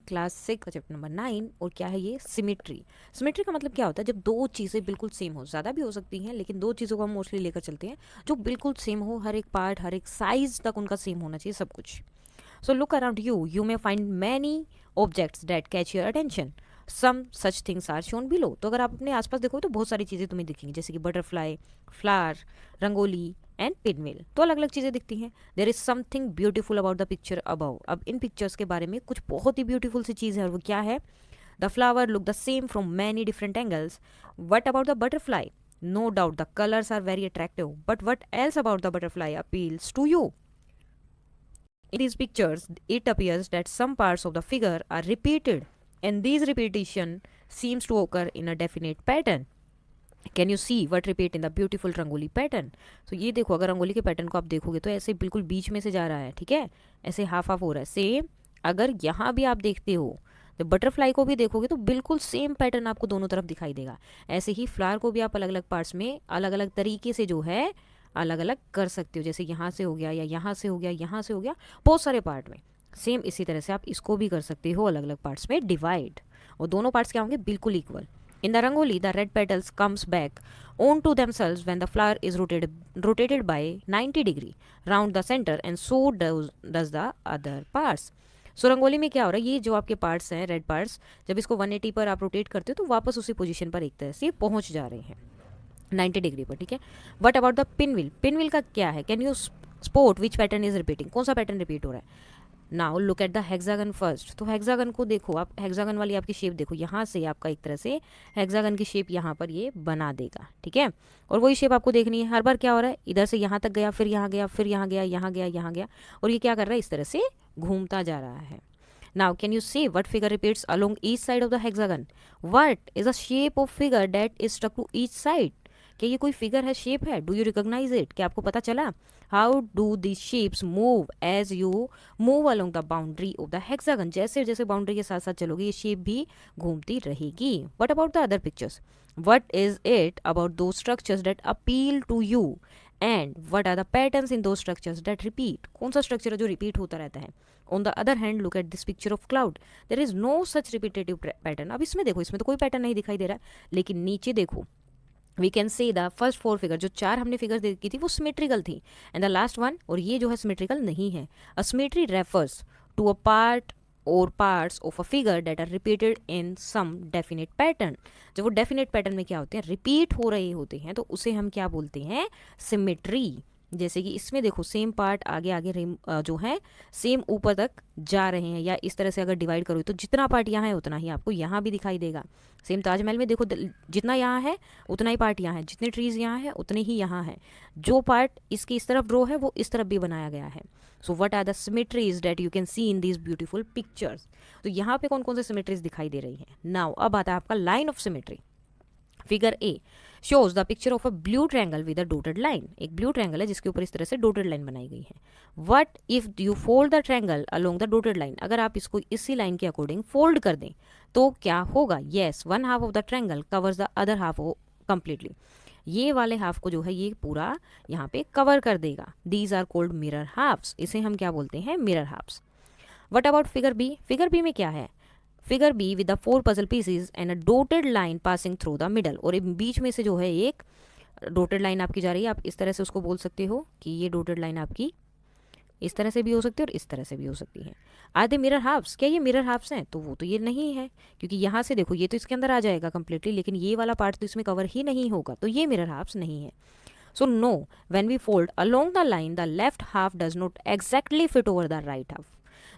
Class 6 का chapter number 9 और क्या है ये सिमेट्री। सिमेट्री का मतलब क्या होता है, जब दो चीज़ें बिल्कुल सेम हो, ज़्यादा भी हो सकती हैं लेकिन दो चीज़ों को हम मोस्टली लेकर चलते हैं जो बिल्कुल सेम हो, हर एक पार्ट हर एक साइज तक उनका सेम होना चाहिए सब कुछ। So look around you, you may find many objects that catch your attention, some such things are shown below. तो अगर आप अपने आसपास देखो तो बहुत सारी चीज़ें तुम्हें दिखेंगी, जैसे कि butterfly, flower, rangoli and pinwheel. तो अलग अलग चीज़ें दिखती हैं। There is something beautiful about the picture about. अब इन पिक्चर्स के बारे में कुछ बहुत ही ब्यूटीफुल सी चीज़ है और वो क्या है? The flower look the same from many different angles. What about the butterfly? No doubt the colours are very attractive, but what else about the butterfly appeals to you? In these pictures, it appears that some parts of the figure are repeated, and these repetition seems to occur in a definite pattern. Can you see what repeat in the beautiful rangoli pattern? तो ये देखो, अगर रंगोली के pattern को आप देखोगे तो ऐसे बिल्कुल बीच में से जा रहा है, ठीक है, ऐसे हाफ हाफ हो रहा है। सेम अगर यहाँ भी आप देखते हो तो बटरफ्लाई को भी देखोगे तो बिल्कुल सेम पैटर्न आपको दोनों तरफ दिखाई देगा। ऐसे ही फ्लावर को भी आप अलग अलग पार्ट्स में अलग अलग तरीके से जो है अलग अलग कर सकते हो, जैसे यहाँ से हो गया या यहाँ से हो गया, यहाँ से हो गया, बहुत सारे पार्ट में। सेम इसी तरह से आप इसको भी कर सकते हो अलग अलग पार्ट्स में डिवाइड, और दोनों पार्ट्स क्या होंगे? बिल्कुल equal. In the rangoli, the red petals comes back onto themselves when the flower is rotated by 90 degree round the center, and so does the other parts. So rangoli में क्या हो रहा है, ये जो आपके पार्ट्स हैं रेड पार्ट्स, जब इसको 180 पर आप रोटेट करते हो तो वापस उसी पोजीशन पर एक तरह से पहुंच जा रहे हैं 90 डिग्री पर, ठीक है। बट अबाउट द पिनविल, पिनविल का क्या है? Can you spot which pattern is repeating? कौन सा पैटर्न रिपीट हो रहा है? Now look at the hexagon first. तो हेक्सागन को देखो आप, हेक्सागन वाली आपकी शेप देखो, यहाँ से आपका एक तरह से हेक्सागन की शेप यहाँ पर ये बना देगा, ठीक है। और वही शेप आपको देखनी है, हर बार क्या हो रहा है, इधर से यहाँ तक गया, फिर यहाँ गया, फिर यहाँ गया, यहाँ गया, यहाँ गया, और ये क्या कर रहा है, इस तरह से घूमता जा रहा है। Now can you say what figure repeats along each side of the hexagon? What is a shape of figure that is stuck to each side? क्या ये कोई फिगर है, शेप है? Do you recognise it? क्या आपको पता चला? How do the shapes move as you move along the boundary of the hexagon? जैसे जैसे बाउंड्री के साथ साथ चलोगे ये शेप भी घूमती रहेगी। What about the other pictures? What is it about those structures that appeal to you, and what are the patterns in those structures that repeat? कौन सा स्ट्रक्चर है जो रिपीट होता रहता है? On the other hand look at this picture of cloud, there is no such repetitive pattern. अब इसमें देखो, इसमें तो कोई पैटर्न नहीं दिखाई दे रहा है, लेकिन नीचे देखो, we can say the first 4 figure, जो 4 हमने फिगर देखी थी वो सिमेट्रिकल थी, एंड द लास्ट वन, और ये जो है सिमेट्रिकल नहीं है। A symmetry refers to a part or parts of a figure that are repeated in some definite pattern. जब वो डेफिनेट पैटर्न में क्या होते हैं, रिपीट हो रहे होते हैं, तो उसे हम क्या बोलते हैं? सिमेट्री। जैसे कि इसमें देखो, सेम पार्ट आगे आगे जो है सेम ऊपर तक जा रहे हैं, या इस तरह से अगर डिवाइड करो तो जितना पार्ट यहाँ है उतना ही आपको यहाँ भी दिखाई देगा। सेम ताजमहल में देखो, जितना यहाँ है उतना ही पार्ट यहाँ है, जितने ट्रीज यहाँ है उतने ही यहाँ है, जो पार्ट इसकी इस तरफ ड्रॉ है वो इस तरफ भी बनाया गया है। So what are the symmetries that you can see in these beautiful pictures? तो यहाँ पे कौन कौन से सिमेट्रीज दिखाई दे रही हैं? नाउ अब आता है आपका line of symmetry. Figure A shows the picture of a blue triangle with a dotted line. एक ब्लू ट्रायंगल है जिसके ऊपर इस तरह से डॉटेड लाइन बनाई गई है। What if you fold the triangle along the dotted line? अगर आप इसको इसी लाइन के अकॉर्डिंग फोल्ड कर दें तो क्या होगा? Yes, one half of the triangle covers the other half completely. ये वाले हाफ को जो है ये पूरा यहाँ पे कवर कर देगा। These are called mirror halves. इसे हम क्या बोलते हैं? Mirror halves. What about figure B? Figure B में क्या है? Figure B with the 4 puzzle pieces and a dotted line passing through the middle, और बीच में से जो है एक डॉटेड लाइन आपकी जा रही है। आप इस तरह से उसको बोल सकते हो कि ये डॉटेड लाइन आपकी इस तरह से भी हो सकती है और इस तरह से भी हो सकती है। Are they mirror halves? क्या ये मिरर हाफ्स हैं? तो वो तो ये नहीं है, क्योंकि यहाँ से देखो ये तो इसके अंदर आ जाएगा कंप्लीटली, लेकिन ये वाला पार्ट तो इसमें कवर ही नहीं होगा, तो ये मिरर हाफ्स नहीं है। So no, when we fold along the line the left half does not exactly fit over the right half.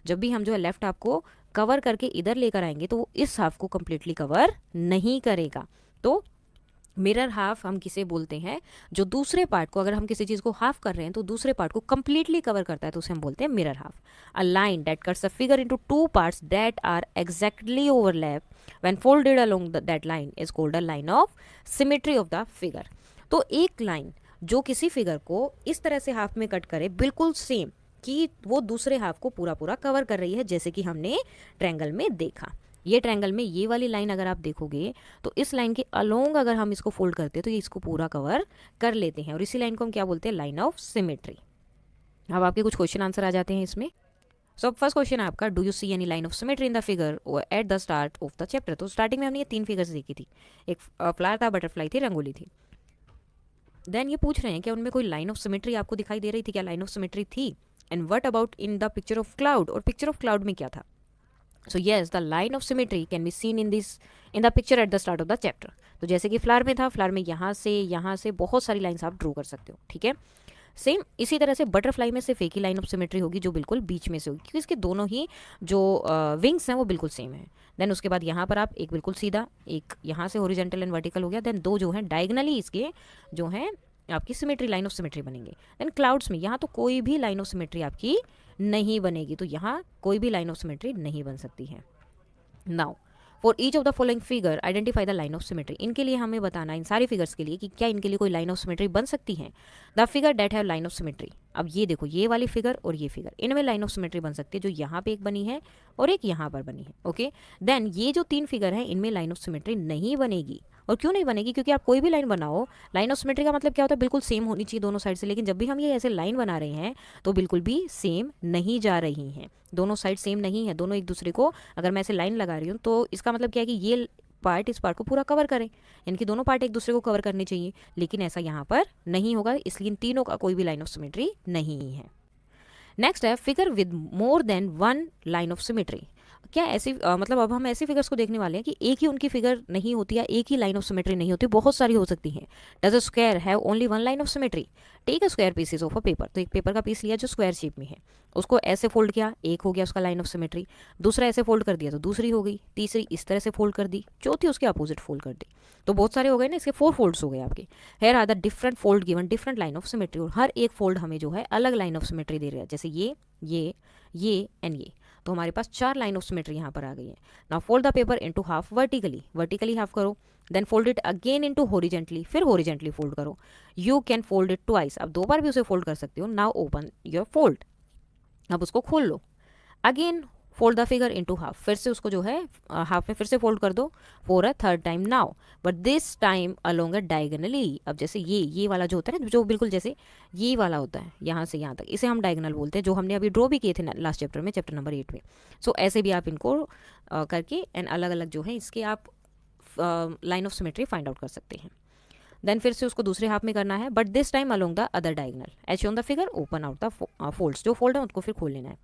जब भी हम जो है लेफ्ट हाफ को कवर करके इधर लेकर आएंगे तो वो इस हाफ को कंप्लीटली कवर नहीं करेगा। तो मिरर हाफ हम किसे बोलते हैं? जो दूसरे पार्ट को, अगर हम किसी चीज़ को हाफ कर रहे हैं तो दूसरे पार्ट को कंप्लीटली कवर करता है, तो उसे हम बोलते हैं mirror half. A line that cuts a figure into 2 parts that are exactly overlap when folded along that line is called a line of symmetry of the figure. तो एक लाइन जो किसी फिगर को इस तरह से हाफ में cut करे, बिल्कुल सेम, कि वो दूसरे हाफ को पूरा पूरा कवर कर रही है, जैसे कि हमने ट्रायंगल में देखा। ये ट्रायंगल में ये वाली लाइन अगर आप देखोगे तो इस लाइन के अलोंग अगर हम इसको फोल्ड करते हैं तो ये इसको पूरा कवर कर लेते हैं, और इसी लाइन को हम क्या बोलते हैं? Line of symmetry. अब आपके कुछ क्वेश्चन आंसर आ जाते हैं इसमें। सो अब फर्स्ट क्वेश्चन है आपका, do you see any line of symmetry in the figure at the start of the chapter. तो स्टार्टिंग में हमने ये 3 फिगर्स देखी थी, एक फ्लावर था, बटरफ्लाई थी, रंगोली थी। देन ये पूछ रहे हैं कि उनमें कोई लाइन ऑफ सिमेट्री आपको दिखाई दे रही थी क्या, लाइन ऑफ सिमेट्री थी। And what about in the picture of cloud, और पिक्चर ऑफ क्लाउड में क्या था। So yes, the line of symmetry can be seen in the picture at the start of the chapter. तो जैसे कि flower में था, फ्लावर में यहाँ से बहुत सारी लाइन्स आप ड्रॉ कर सकते हो, ठीक है। सेम इसी तरह से बटरफ्लाई में सिर्फ एक ही लाइन ऑफ सिमेट्री होगी जो बिल्कुल बीच में से होगी, क्योंकि इसके दोनों ही जो विंग्स हैं वो बिल्कुल सेम है। देन उसके बाद यहाँ पर आप एक बिल्कुल सीधा, एक यहाँ से हॉरिजॉन्टल एंड वर्टिकल हो गया। देन 2 जो हैं डायगनली इसके जो हैं आपकी सिमेट्री, लाइन ऑफ सिमेट्री बनेंगे। देन क्लाउड्स में यहाँ तो कोई भी लाइन ऑफ सिमेट्री आपकी नहीं बनेगी, तो यहाँ कोई भी लाइन ऑफ सिमेट्री नहीं बन सकती है। Now for each of the following figure identify the line of symmetry. इनके लिए हमें बताना, इन सारी फिगर्स के लिए, कि क्या इनके लिए कोई लाइन ऑफ सिमेट्री बन सकती है। The figure that have line of symmetry. अब ये देखो, ये वाली फिगर और ये फिगर, इनमें लाइन ऑफ सिमेट्री बन सकती है, जो यहाँ पे एक बनी है और एक यहाँ पर बनी है, ओके। देन ये जो 3 फिगर हैं इनमें लाइन ऑफ सिमेट्री नहीं बनेगी। और क्यों नहीं बनेगी, क्योंकि आप कोई भी लाइन बनाओ, लाइन ऑफ सिमेट्री का मतलब क्या होता है, बिल्कुल सेम होनी चाहिए दोनों साइड से। लेकिन जब भी हम ये ऐसे लाइन बना रहे हैं तो बिल्कुल भी सेम नहीं जा रही हैं, दोनों साइड सेम नहीं है। दोनों एक दूसरे को, अगर मैं ऐसे लाइन लगा रही हूँ तो इसका मतलब क्या है कि ये पार्ट इस पार्ट को पूरा कवर करें, यानी कि दोनों पार्ट एक दूसरे को कवर करने चाहिए। लेकिन ऐसा यहाँ पर नहीं होगा, इसलिए इन तीनों का कोई भी लाइन ऑफ सिमेट्री नहीं है। नेक्स्ट है figure with more than 1 line of symmetry. क्या ऐसी मतलब अब हम ऐसी फिगर्स को देखने वाले हैं कि एक ही उनकी फिगर नहीं होती या एक ही लाइन ऑफ सिमेट्री नहीं होती, बहुत सारी हो सकती हैं। Does a square have only 1 line of symmetry. Take a square pieces of a paper. तो एक पेपर का पीस लिया जो स्क्वायर शेप में है, उसको ऐसे फोल्ड किया, एक हो गया उसका लाइन ऑफ सिमेट्री। दूसरा ऐसे फोल्ड कर दिया तो दूसरी हो गई, तीसरी इस तरह से फोल्ड कर दी, चौथी उसके अपोजिट फोल्ड कर दी, तो बहुत सारे हो गए ना, इसके 4 फोल्ड्स हो गए आपके। Here are the different fold given different line of symmetry. और हर एक फोल्ड हमें जो है अलग लाइन ऑफ सिमेट्री दे रहा है, जैसे ये एंड ये। तो हमारे पास 4 लाइन ऑफ सिमेट्री यहाँ पर आ गई है। Now fold the paper into half vertically, vertically half करो। Then fold it again into horizontally, फिर हॉरिजॉन्टली फोल्ड करो। You can fold it twice, अब 2 बार भी उसे फोल्ड कर सकते हो। नाउ ओपन योर फोल्ड, अब उसको खोल लो। Again fold the figure into half, फिर से उसको जो है हाफ में फिर से फोल्ड कर दो for a third time now, but this time along a diagonally. अब जैसे ये वाला जो होता है ना, जो बिल्कुल जैसे ये वाला होता है यहाँ से यहाँ तक, इसे हम डायगनल बोलते हैं, जो हमने अभी ड्रॉ भी किए थे लास्ट चैप्टर में, चैप्टर नंबर 8 में। सो ऐसे भी आप इनको करके एंड अलग अलग जो है इसके आप line of symmetry find out कर सकते हैं। देन फिर से उसको दूसरे हाफ में करना है, but this time along the other diagonal as shown the figure. Open out the folds, जो फोल्ड है उसको फिर खोल लेना है।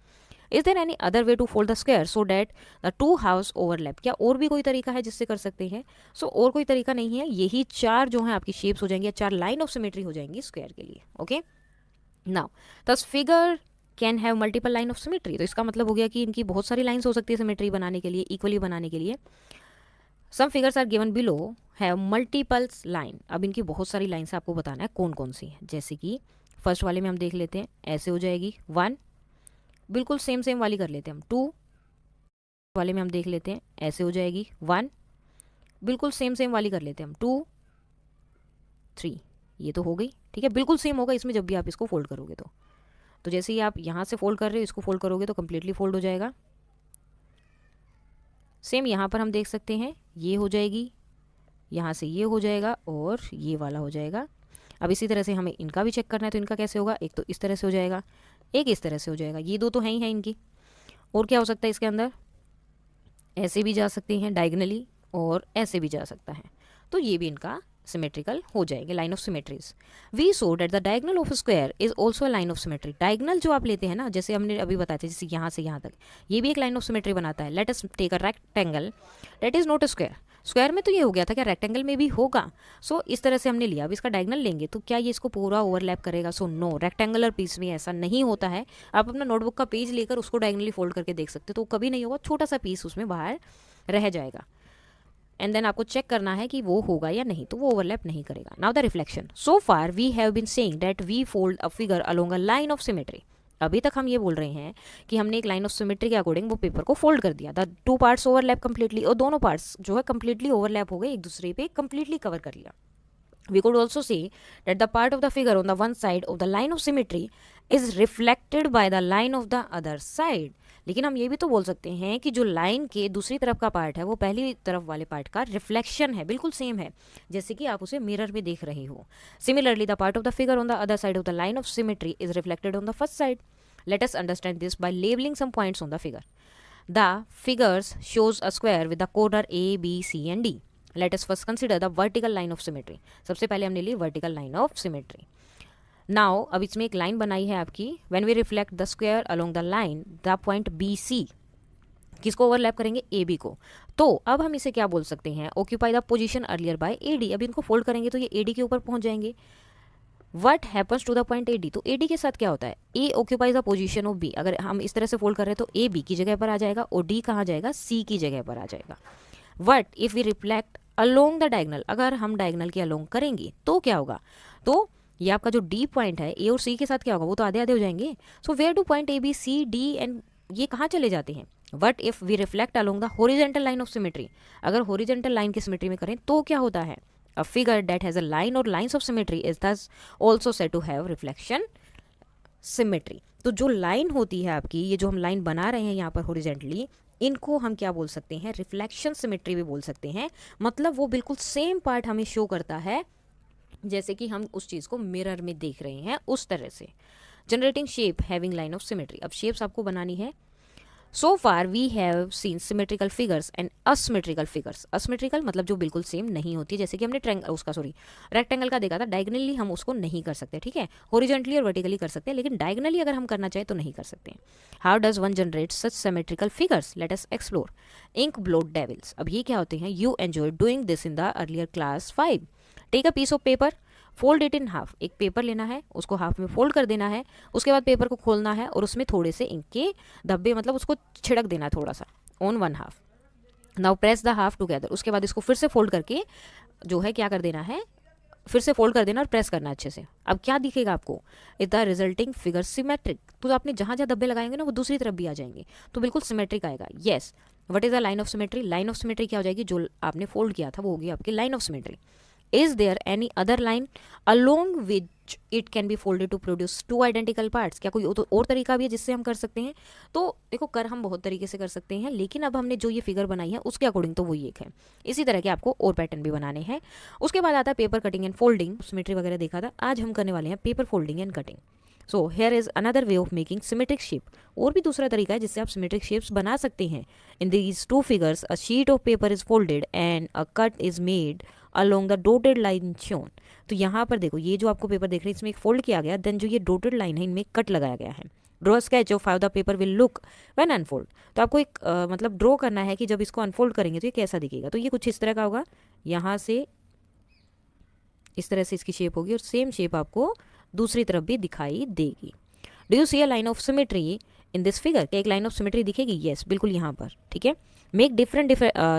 Is there any other way to fold the square so that the 2 halves overlap. क्या और भी कोई तरीका है जिससे कर सकते हैं। और कोई तरीका नहीं है, यही 4 जो है आपकी शेप्स हो जाएंगी, 4 लाइन ऑफ सिमेट्री हो जाएंगी स्क्वायर के लिए, ओके। नाउ दस figure can have multiple line of symmetry. तो इसका मतलब हो गया कि इनकी बहुत सारी लाइन्स हो सकती है सिमेट्री बनाने के लिए, इक्वली बनाने के लिए। Some figures are given below have multiples line. अब इनकी बहुत सारी लाइन्स आपको बताना है कौन कौन सी है। जैसे कि फर्स्ट वाले में हम देख लेते हैं, ऐसे हो जाएगी 1, बिल्कुल सेम वाली कर लेते हैं हम। 2 वाले में हम देख लेते हैं, ऐसे हो जाएगी 1, बिल्कुल सेम वाली कर लेते हैं हम। 2 3, ये तो हो गई, ठीक है, बिल्कुल सेम होगा इसमें जब भी आप इसको फोल्ड करोगे तो जैसे ही आप यहाँ से फोल्ड कर रहे हो, इसको फोल्ड करोगे तो कम्प्लीटली फोल्ड हो जाएगा। सेम यहाँ पर हम देख सकते हैं, ये हो जाएगी, यहाँ से ये हो जाएगा और ये वाला हो जाएगा। अब इसी तरह से हमें इनका भी चेक करना है, तो इनका कैसे होगा, एक तो इस तरह से हो जाएगा, एक इस तरह से हो जाएगा। ये 2 तो हैं ही हैं इनकी। और क्या हो सकता है इसके अंदर, ऐसे भी जा सकते हैं डायगनली और ऐसे भी जा सकता है, तो ये भी इनका सिमेट्रिकल हो जाएंगे, line of symmetries. We so that the diagonal of square is also a line of symmetry. Diagonal जो आप लेते हैं ना, जैसे हमने अभी बताया था, जैसे यहाँ से यहाँ तक, ये भी एक लाइन ऑफ सिमेट्री बनाता है। Let us take a rectangle that is not a square. Square में तो ये हो गया था, क्या रेक्टेंगल में भी होगा। इस तरह से हमने लिया। अब इसका डायगनल लेंगे तो क्या ये इसको पूरा ओवरलैप करेगा। नो, रेक्टेंगुलर पीस में ऐसा नहीं होता है। आप अपना नोटबुक का पेज लेकर उसको डायगनली फोल्ड करके देख सकते हो, तो कभी नहीं होगा, छोटा सा पीस उसमें बाहर रह जाएगा। एंड देन आपको चेक करना है कि वो होगा या नहीं, तो वो ओवरलैप नहीं करेगा। Now the reflection. So far we have been saying that we fold a figure along a line of symmetry. अभी तक हम ये बोल रहे हैं कि हमने एक लाइन ऑफ सिमेट्री के अकॉर्डिंग वो पेपर को फोल्ड कर दिया। द 2 पार्ट्स ओवरलैप कंप्लीटली, और दोनों पार्ट्स जो है कंप्लीटली ओवरलैप हो गए, एक दूसरे पे कंप्लीटली कवर कर लिया। We could also see that the part of the figure on the one side of the line of symmetry is reflected by the line of the other side. लेकिन हम ये भी तो बोल सकते हैं कि जो लाइन के दूसरी तरफ का पार्ट है वो पहली तरफ वाले पार्ट का रिफ्लेक्शन है, बिल्कुल सेम है, जैसे कि आप उसे मिरर में देख रहे हो। Similarly the part of the figure on the other side of the line of symmetry is reflected on the first side. Let us understand this by labeling some points on the figure. The figures shows a square with the corner A, B, C and D. Let us first consider the vertical line of symmetry. सबसे पहले हमने ली vertical line of symmetry. Now अब इसमें एक line बनाई है आपकी. When we reflect the square along the line, the point BC किसको ओवरलैप करेंगे, ए बी को. तो अब हम इसे क्या बोल सकते हैं, occupy the position earlier bye A D. अब इनको फोल्ड करेंगे तो ये ए डी के ऊपर पहुंच जाएंगे. What happens to the point A D, तो ए डी के साथ क्या होता है, A occupies the position of B. अगर हम इस तरह से फोल्ड कर रहे हैं तो ए बी की जगह पर आ जाएगा और डी कहाँ जाएगा, सी की जगह पर आ जाएगा. What if we reflect along the diagonal, अगर हम डायगनल के अलोंग करेंगे तो क्या होगा, तो ये आपका जो डी पॉइंट है ए और सी के साथ क्या होगा, वो तो आधे आधे हो जाएंगे. So where do point A B C D and ये कहाँ चले जाते हैं. What if we reflect along the horizontal line of symmetry, अगर होरिजेंटल लाइन की सिमेट्री में करें तो क्या होता है. A figure that has a line or lines of symmetry is thus also said to have reflection symmetry. तो जो लाइन होती है आपकी, ये जो हम लाइन बना रहे हैं यहाँ पर हॉरिजेंटली, इनको हम क्या बोल सकते हैं, रिफ्लेक्शन सिमेट्री भी बोल सकते हैं. मतलब वो बिल्कुल सेम पार्ट हमें शो करता है जैसे कि हम उस चीज़ को मिरर में देख रहे हैं, उस तरह से. Generating shape having line of symmetry, अब शेप्स आपको बनानी है. So far we have seen symmetrical figures and asymmetrical figures. Asymmetrical मतलब जो बिल्कुल सेम नहीं होती है, जैसे कि हमने रेक्टेंगल का देखा था. डायगनली हम उसको नहीं कर सकते, ठीक है, हॉरिजॉन्टली और वर्टिकली कर सकते हैं, लेकिन डायगनली अगर हम करना चाहें तो नहीं कर सकते हैं. How does one generate such symmetrical figures, let us explore. Ink blot devils, अब ये क्या होते हैं, you enjoy doing this in the earlier class 5. Take a piece of paper, fold it in half. एक पेपर लेना है, उसको half में फोल्ड कर देना है, उसके बाद पेपर को खोलना है और उसमें थोड़े से इंक के धब्बे, मतलब उसको छिड़क देना है थोड़ा सा on one half. Now press the half together, उसके बाद इसको फिर से फोल्ड करके जो है क्या कर देना है, फिर से फोल्ड कर देना और प्रेस करना अच्छे से. अब क्या दिखेगा आपको, is the resulting figure symmetric. तो आपने जहाँ जहाँ धब्बे लगाएंगे ना वो दूसरी तरफ भी आ जाएंगे, तो बिल्कुल सिमेट्रिक आएगा. Yes. What is the line of symmetry, line of symmetry क्या हो जाएगी, जो आपने फोल्ड किया था वो होगी आपकी line of symmetry. Is there any other line along which it can be folded to produce two identical parts? क्या कोई और तरीका भी है जिससे हम कर सकते हैं. तो देखो कर हम बहुत तरीके से कर सकते हैं, लेकिन अब हमने जो ये फिगर बनाई है उसके अकॉर्डिंग तो वही एक है. इसी तरह के आपको और पैटर्न भी बनाने हैं. उसके बाद आता है paper cutting and folding. Symmetry वगैरह देखा था, आज हम करने वाले हैं paper folding and cutting. So here is another way of making symmetric shape. और भी दूसरा तरीका है जिससे आप सिमेट्रिक शेप्स बना सकते हैं. In these two figures a sheet of paper is folded and a cut is made along the डोटेड line shown. तो यहाँ पर देखो, ये जो आपको पेपर देख रहे हैं इसमें एक फोल्ड किया गया, देन जो ये डोटेड लाइन है इनमें कट लगाया गया है. Draw sketch of how the paper will look when unfold. तो आपको एक मतलब ड्रॉ करना है कि जब इसको अनफोल्ड करेंगे तो ये कैसा दिखेगा. तो ये कुछ इस तरह का होगा, यहाँ से इस तरह से इसकी शेप होगी और सेम शेप आपको दूसरी तरफ भी दिखाई देगी. Do you see a line of symmetry in this figure, क्या एक लाइन ऑफ सिमेट्री दिखेगी. येस, बिल्कुल यहाँ पर, ठीक है. Make different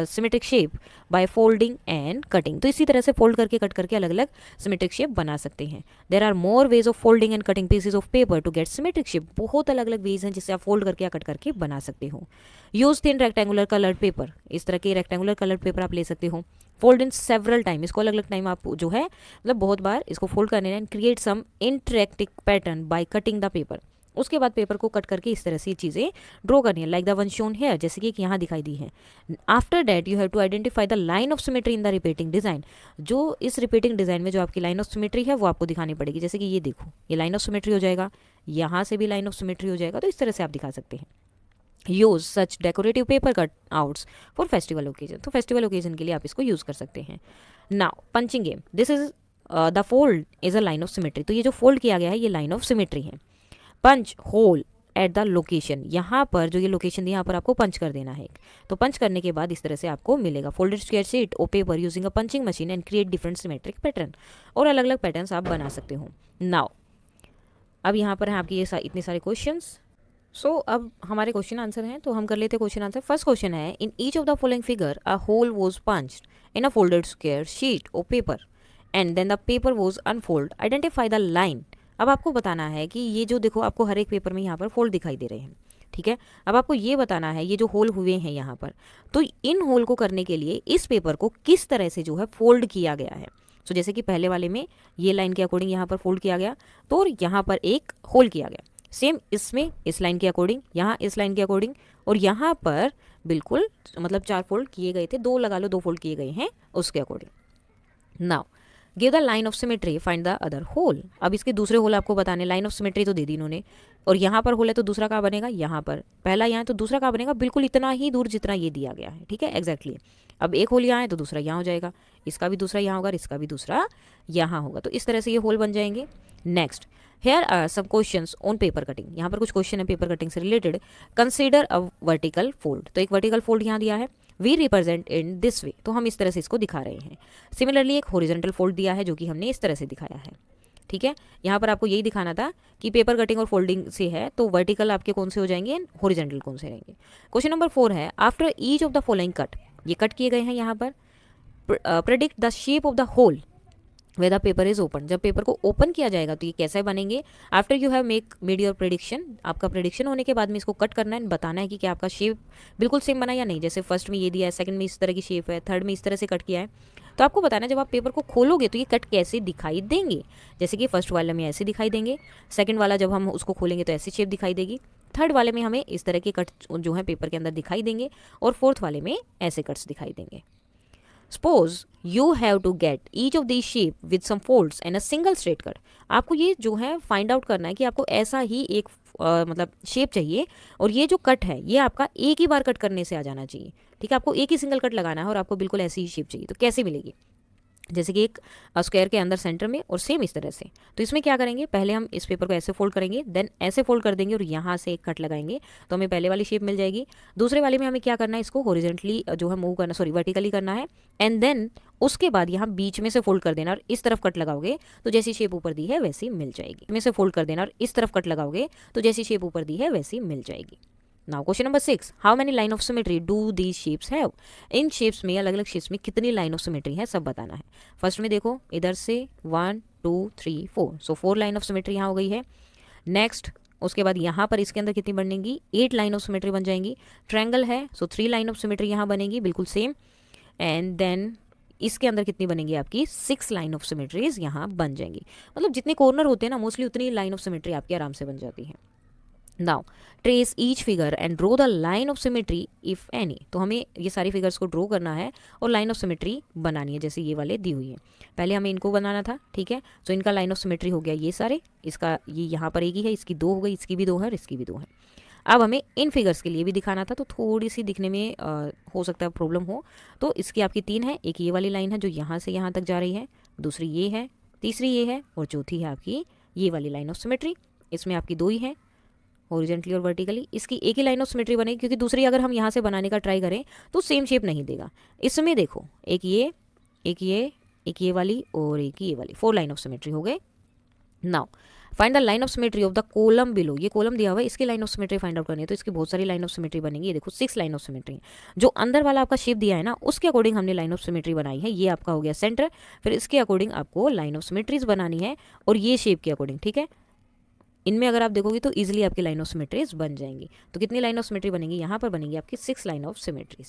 symmetric shape by folding and cutting. तो इसी तरह से फोल्ड करके कट करके अलग अलग सिमेट्रिक शेप बना सकते हैं. There are more ways of folding and cutting pieces of paper to get symmetric shape. बहुत अलग अलग वेज हैं जिससे आप फोल्ड करके या कट करके बना सकते हो. Use thin rectangular coloured paper, इस तरह के रेक्टेंगुलर कलर्ड पेपर आप ले सकते हो. फोल्ड इन सेवरल टाइम, इसको अलग अलग टाइम आप जो है मतलब बहुत बार इसको फोल्ड करने and create some interactive pattern by cutting the paper. उसके बाद पेपर को कट करके इस तरह से चीज़ें ड्रॉ करनी है, like the one shown here, जैसे कि यहाँ दिखाई दी है. After that you have to identify the line of symmetry in the repeating design. जो इस रिपीटिंग डिजाइन में जो आपकी लाइन ऑफ सिमेट्री है वो आपको दिखानी पड़ेगी. जैसे कि ये देखो, ये लाइन ऑफ सिमेट्री हो जाएगा, यहाँ से भी लाइन ऑफ सिमेट्री हो जाएगा. तो इस तरह से आप दिखा सकते हैं. Use such decorative paper cut outs for festival occasion. तो फेस्टिवल ओकेजन के लिए आप इसको यूज कर सकते हैं. Now punching game, this is the fold is a line of symmetry. तो ये जो फोल्ड किया गया है ये लाइन ऑफ सिमेट्री है. Punch hole at the location, यहाँ पर जो ये लोकेशन दी यहाँ पर आपको पंच कर देना है. तो पंच करने के बाद इस तरह से आपको मिलेगा folded square sheet of paper using a punching machine and create different symmetric pattern. और अलग अलग पैटर्न्स आप बना सकते हो. नाउ अब यहाँ पर है आपके ये इतने सारे क्वेश्चंस. सो अब हमारे क्वेश्चन आंसर हैं, तो हम कर लेते हैं क्वेश्चन आंसर. फर्स्ट क्वेश्चन है, in each of the following figure a hole was punched in a folded square sheet of paper and then the paper was unfold. Identify the line. अब आपको बताना है कि ये जो देखो आपको हर एक पेपर में यहाँ पर फोल्ड दिखाई दे रहे हैं, ठीक है. अब आपको ये बताना है ये जो होल हुए हैं यहाँ पर, तो इन होल को करने के लिए इस पेपर को किस तरह से जो है फोल्ड किया गया है. तो जैसे कि पहले वाले में ये लाइन के अकॉर्डिंग यहाँ पर फोल्ड किया गया, तो यहाँ पर एक होल किया गया. सेम इसमें इस लाइन के अकॉर्डिंग, यहाँ इस लाइन के अकॉर्डिंग, और यहाँ पर बिल्कुल मतलब 4 फोल्ड किए गए थे, 2 लगा लो, 2 फोल्ड किए गए हैं उसके according. Now give the line of symmetry, find the other hole. अब इसके दूसरे होल आपको बताने, लाइन ऑफ सिमेट्री तो दे दी इन्होंने, और यहाँ पर होल है तो दूसरा कहाँ बनेगा, यहाँ पर। पहला यहाँ तो दूसरा कहाँ बनेगा, बिल्कुल इतना ही दूर जितना ये दिया गया है, ठीक है, एग्जैक्टली। अब एक होल यहाँ है तो दूसरा यहाँ हो जाएगा, इसका भी दूसरा यहाँ होगा, इसका भी दूसरा यहाँ होगा। तो इस तरह से ये होल बन जाएंगे। Next, here are some questions on paper cutting. यहाँ पर कुछ क्वेश्चन है पेपर कटिंग से related. Consider a vertical fold, तो एक वर्टिकल फोल्ड यहाँ दिया है। We represent in this way, तो हम इस तरह से इसको दिखा रहे हैं। सिमिलरली एक हॉरिजॉन्टल फोल्ड दिया है जो कि हमने इस तरह से दिखाया है, ठीक है। यहाँ पर आपको यही दिखाना था कि पेपर कटिंग और फोल्डिंग से है तो वर्टिकल आपके कौन से हो जाएंगे एंड हॉरिजॉन्टल कौन से रहेंगे। क्वेश्चन नंबर 4 है, after each of the following cut, ये कट किए गए हैं यहाँ पर, predict the shape of the hole way the paper is open. जब पेपर को ओपन किया जाएगा तो ये कैसे बनेंगे। After you have made your prediction, आपका प्रेडिक्शन होने के बाद में इसको कट करना है, बताना है कि क्या आपका शेप बिल्कुल सेम बना या नहीं। जैसे फर्स्ट में ये दिया है, सेकंड में इस तरह की शेप है, थर्ड में इस तरह से कट किया है, तो आपको बताना है जब आप पेपर को खोलोगे तो ये कट कैसे दिखाई देंगे। जैसे कि फर्स्ट वाले में ऐसे दिखाई देंगे, सेकंड वाला जब हम उसको खोलेंगे तो ऐसी शेप दिखाई देगी, थर्ड वाले में हमें इस तरह के कट जो है पेपर के अंदर दिखाई देंगे, और फोर्थ वाले में ऐसे कट्स दिखाई देंगे। Suppose you have to get each of these shape with some folds and a single straight cut। आपको ये जो है फाइंड आउट करना है कि आपको ऐसा ही एक मतलब शेप चाहिए, और ये जो कट है ये आपका एक ही बार कट करने से आ जाना चाहिए, ठीक है। आपको एक ही सिंगल कट लगाना है और आपको बिल्कुल ऐसी ही शेप चाहिए। तो कैसे मिलेगी, जैसे कि एक स्क्वायर के अंदर सेंटर में और सेम इस तरह से। तो इसमें क्या करेंगे, पहले हम इस पेपर को ऐसे फोल्ड करेंगे, देन ऐसे फोल्ड कर देंगे और यहाँ से एक कट लगाएंगे, तो हमें पहले वाली शेप मिल जाएगी। दूसरे वाले में हमें क्या करना है, इसको हॉरिजॉन्टली जो है मूव करना, सॉरी वर्टिकली करना है, एंड देन उसके बाद यहाँ बीच में से फोल्ड कर देना और इस तरफ कट लगाओगे तो जैसी शेप ऊपर दी है वैसी मिल जाएगी। में से फोल्ड कर देना और इस तरफ कट लगाओगे तो जैसी शेप ऊपर दी है वैसी मिल जाएगी। Now question number 6, how many line of symmetry do these shapes have. In shapes में, अलग अलग शेप्स में कितनी लाइन ऑफ सिमेट्री है सब बताना है। फर्स्ट में देखो इधर से 1 2 3 4, सो 4 लाइन ऑफ सिमेट्री यहाँ हो गई है। नेक्स्ट उसके बाद यहाँ पर इसके अंदर कितनी बनेंगी, 8 लाइन ऑफ सिमेट्री बन जाएंगी। ट्रायंगल है सो 3 लाइन ऑफ सिमेट्री यहाँ बनेगी बिल्कुल सेम, एंड देन इसके अंदर कितनी बनेंगी आपकी 6 लाइन ऑफ सिमेट्रीज यहाँ बन जाएंगी। मतलब जितने कॉर्नर होते हैं ना मोस्टली उतनी लाइन ऑफ सिमेट्री आपकी आराम से बन जाती है। Now trace each figure and draw the line of symmetry if any. तो हमें ये सारी फिगर्स को ड्रॉ करना है और लाइन ऑफ सिमेट्री बनानी है, जैसे ये वाले दी हुई है। पहले हमें इनको बनाना था, ठीक है। तो इनका लाइन ऑफ सिमेट्री हो गया ये सारे, इसका ये यहाँ पर एक ही है, इसकी 2 हो गई, इसकी भी 2 है और इसकी भी 2 है। अब हमें इन फिगर्स के लिए भी दिखाना था, तो थोड़ी सी दिखने में हो सकता है प्रॉब्लम हो। तो इसकी आपकी 3 है, एक ये वाली लाइन है जो यहाँ से यहाँ तक जा रही है, दूसरी ये है, तीसरी ये है, और चौथी है आपकी ये वाली लाइन ऑफ सिमेट्री। इसमें आपकी 2 ही है, हॉरिजॉन्टली और वर्टिकली। इसकी एक ही लाइन ऑफ सिमेट्री बनेगी, क्योंकि दूसरी अगर हम यहाँ से बनाने का ट्राई करें तो सेम शेप नहीं देगा। इसमें देखो एक ये, एक ये, एक ये वाली और एक ये वाली, 4 लाइन ऑफ सिमेट्री हो गए। Now find the line of symmetry of the column below. ये कॉलम दिया हुआ है, इसकी line of symmetry find out करनी है, तो इसकी बहुत सारी लाइन ऑफ सिमेट्री बनेगी। ये देखो 6 लाइन ऑफ सिमेट्री। जो अंदर वाला आपका शेप दिया है ना उसके अकॉर्डिंग हमने लाइन ऑफ सिमेट्री बनाई है। ये आपका हो गया सेंटर, फिर इसके अकॉर्डिंग आपको लाइन ऑफ सिमेट्रीज बनानी है और ये शेप के अकॉर्डिंग, ठीक है। इनमें अगर आप देखोगे तो इजीली आपकी लाइन ऑफ सिमेट्रीज बन जाएंगी। तो कितनी लाइन ऑफ सिमेट्री बनेंगी, यहाँ पर बनेंगी आपकी 6 line of symmetries.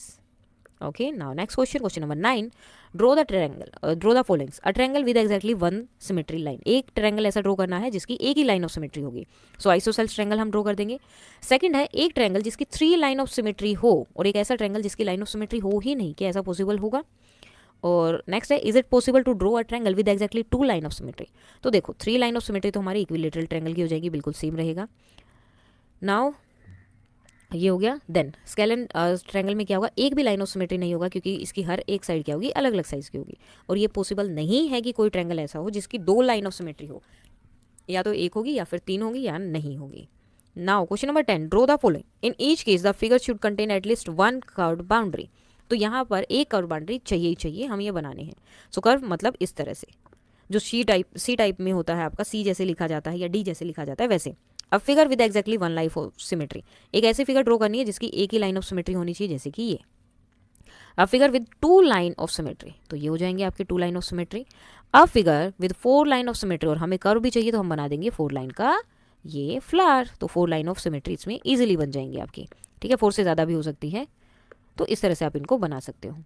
Okay, now next question, question number 9, draw the triangle, draw the followings, a triangle with exactly 1 symmetry line. एक ट्रायंगल ऐसा ड्रॉ करना है जिसकी एक ही लाइन ऑफ सिमेट्री होगी। सो आइसोसेल्स ट्रायंगल हम ड्रॉ कर देंगे। सेकंड है एक ट्रायंगल जिसकी 3 लाइन ऑफ सिमेट्री हो, और एक ऐसा ट्रायंगल जिसकी लाइन ऑफ सिमेट्री हो ही नहीं, क्या ऐसा पॉसिबल होगा। और नेक्स्ट है, is it possible to draw a triangle with exactly 2 line of symmetry. तो देखो 3 लाइन ऑफ सिमेट्री तो हमारी इक्विलेटरल ट्रायंगल की हो जाएगी, बिल्कुल सेम रहेगा। नाउ ये हो गया। देन स्केलन ट्रायंगल में क्या होगा, एक भी लाइन ऑफ सिमेट्री नहीं होगा, क्योंकि इसकी हर एक साइड क्या होगी, अलग अलग साइज की होगी। और ये पॉसिबल नहीं है कि कोई ट्रायंगल ऐसा हो जिसकी 2 लाइन ऑफ सिमेट्री हो, या तो एक होगी या फिर 3 होगी या नहीं होगी। Now question number 10, draw the following, in each case the figure should contain at least 1 curved boundary. तो यहाँ पर एक कर्व बाउंड्री चाहिए ही चाहिए, हम ये बनाने हैं। सो कर्व मतलब इस तरह से, जो सी टाइप में होता है आपका, सी जैसे लिखा जाता है या डी जैसे लिखा जाता है वैसे। अब figure with exactly 1 line of symmetry, एक ऐसी फिगर ड्रॉ करनी है जिसकी एक ही लाइन ऑफ सिमेट्री होनी चाहिए, जैसे कि ये। अब figure with 2 line of symmetry, तो ये हो जाएंगे आपके 2 लाइन ऑफ सिमेट्री। अब figure with 4 line of symmetry, और हमें कर्व भी चाहिए तो हम बना देंगे 4 लाइन का ये फ्लावर। तो 4 लाइन ऑफ सिमेट्री इसमें ईजिली बन जाएंगे आपकी, ठीक है। 4 से ज़्यादा भी हो सकती है, तो इस तरह से आप इनको बना सकते हो।